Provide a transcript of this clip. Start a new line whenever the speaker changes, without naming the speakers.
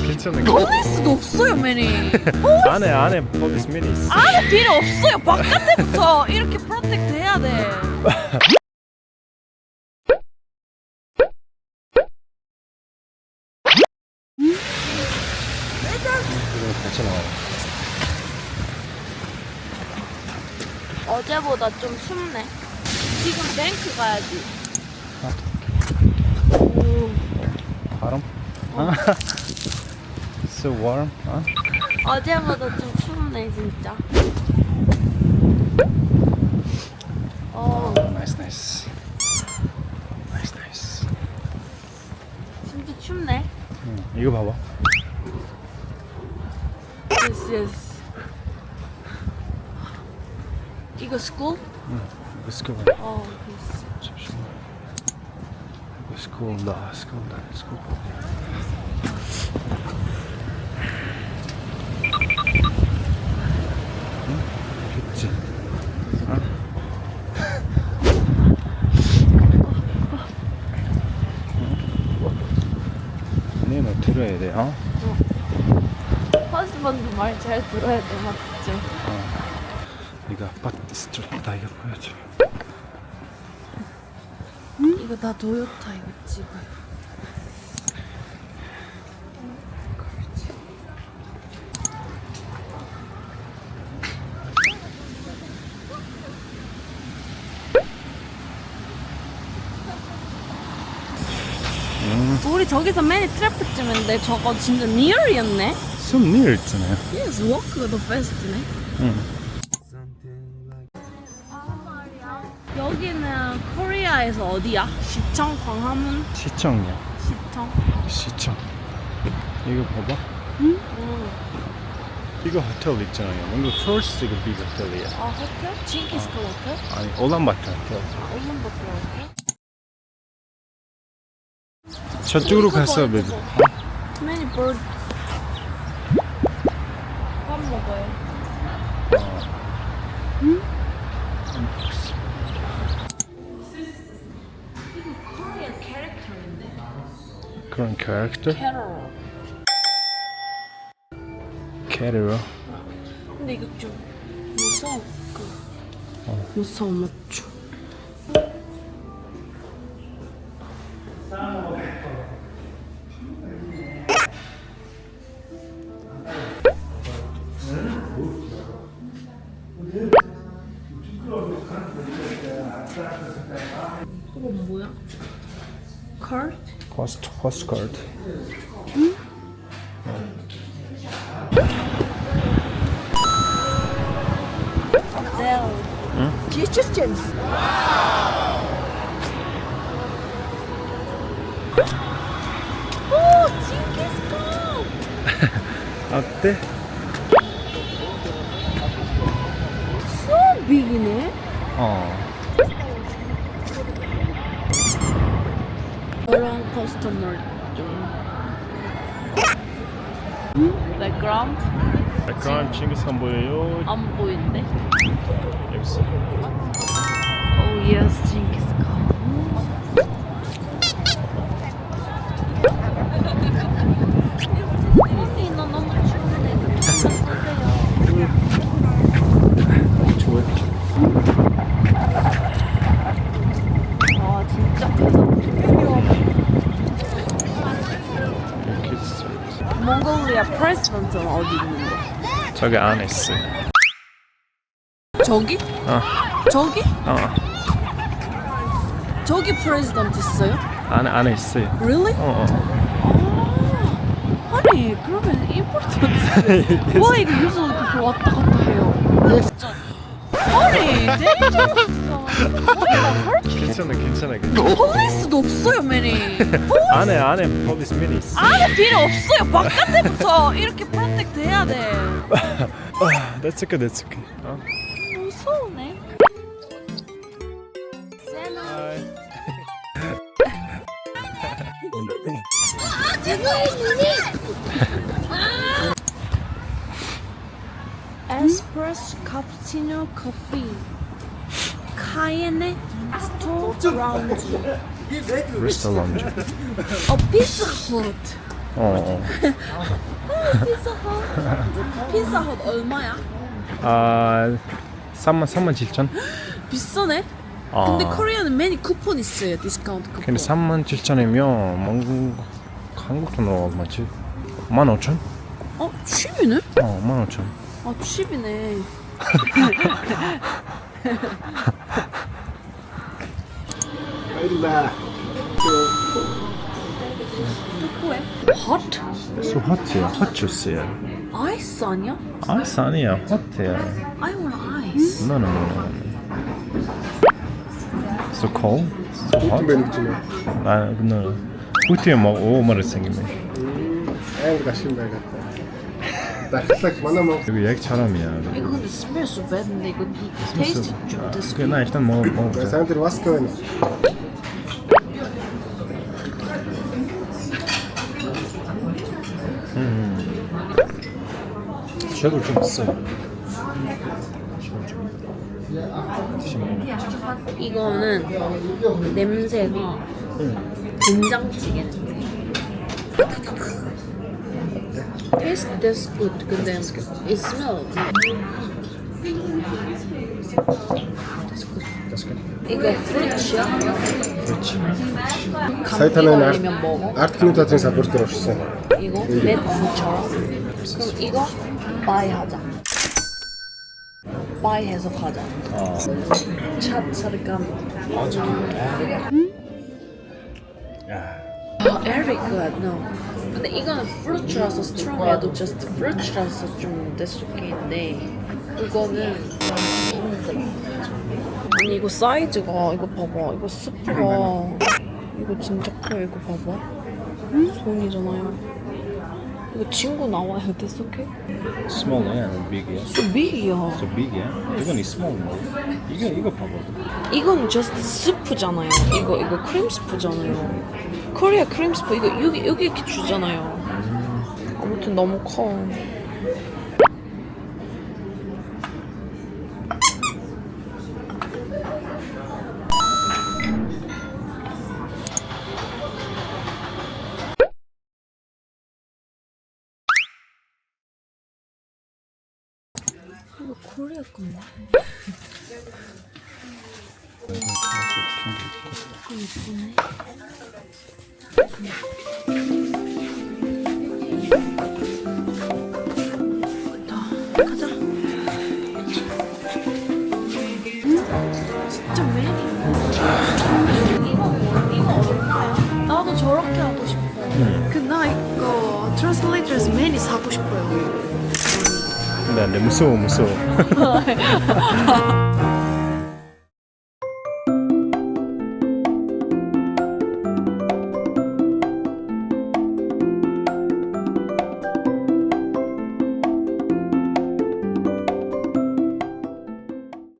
괜찮아.
꺼낼 수도 없어요, 매니.
안에 포비스 미니 있어.
안에 필요 없어요. 바깥에부터 이렇게 프로텍트 해야 돼.
이거 같이 나와.
어제보다 좀 춥네. 지금 뱅크 가야지.
바람? So warm.
어제보다 좀 춥네, 진짜.
Nice.
진짜 춥네.
이거 봐봐.
Yes. 이거 스쿨?
이거 스쿨.
yes.
잠시만. 이거 스쿨다. 스쿨. 좋지. 너는 들어야 돼,
허스번드 말 잘 들어야 돼, 맞죠?
네가 아파트 스트릿 다 이거 보여줘.
이거 다 도요타 이거 찍어. 우리 저기서 매니 트래픽 찍는데 저거 진짜 니얼이었네?
좀 니어 있잖아요.
Yes, 워크가 더 베스트네. 여기는 코리아에서 어디야? 시청 광화문
시청이야.
시청.
이거 봐봐. 이거 호텔 있잖아요. 뭔가 first 이거 빅 호텔이야.
아 호텔? 징기스칸 호텔?
아니 올란바토 호텔.
올란바토 호텔?
저쪽으로 갔어, 베비.
Many bird. 밥 먹어요. 이거 코리아 캐릭터인데?
그런 캐릭터? 캐리어.
근데 이거 좀 무서워. 무서워 맞죠? 이건 뭐야? 카드?
포스트카드.
응? 뒤에 오! 징기스칸!
어때?
So big이네? 그런 커스터머 좀 백그라운드?
백그라운드 칭기스칸 보여요?
안 보이는데?
여기 있어.
오 예스 징기스칸 너 너무 추운데
좋아.
아 진짜 크다
이렇게 있어.
몽골리아 프레시던트는 어디 있는데?
저기 안에 있어.
저기? 저기? 저기 프레시던트 있어요?
안에 있어요.
Really? 아니 그러면 임포턴트 와 이거 유저도 그렇게 왔다 갔다 해요 진짜 아니
괜찮아.
폴리스도 없어요 매니
안에 포비스 미니 있어.
안에 필요 없어요 바깥에부터 이렇게 프로텍트 해야 돼
That's okay.
무서우네 에스프레소 카푸치노 커피 카이엔에 스토 브라운지
레스토랑지.
피자헛. 피자헛 얼마야?
아 37,000.
비싸네.
아.
근데 코리아는 매니 쿠폰 있어요. 디스카운트 쿠폰.
근데 37,000이면 한국 돈으로 얼마지? 15,000?
칩이네?
15,000.
칩이네. 초코에? 핫?
So hot이야. hot juice야.
아이스 아니야?
아이스 아니야. hot이야.
I want ice.
No, no, no, no, no. So cold? So hot? 아, no. 후티에 막 오마를 생기네. 여기 액처럼이야.
이거 근데 smell so bad. 근데 이거 테이스트 좀 됐어.
나 일단 먹어보자. 쉐도 좀 있어요.
이거는 냄새가 된장찌개 냄새. Taste this good. 근데 it smells. 이거 프루츠야?
사이타는
아니면 먹어?
арт-кинотеатрын салбар дээр орсон.
이거 매트처럼. 그럼 이거 바이 하자. 바이 해서 가자. 차 사르감. Very good. No. 근데 이거는 프루츠라서 스트롱해도 just 프루츠라서 좀 데스케인데 그거는 힘들어. 아니 이거 사이즈가 이거 봐봐. 이거 스프가 이거 진짜 커요. 이거 봐봐. 손이잖아요. 이거 친구 나와요. That's okay?
Small이야, big이야.
So big이야.
So big이야. 이건 small인데. 이거 봐봐.
이건 just 스프잖아요. 이거 크림 스프잖아요. 코리아 크림 스프 이거 여기 이렇게 주잖아요. 아무튼 너무 커. 이거 코리아 건데. 이쁘네. 가자. 진짜 매니. 이거 얼마야? 나도 저렇게 하고 싶어. 나 이거 트랜슬레이터에서 매니 사고 싶어요.
근데 무서워.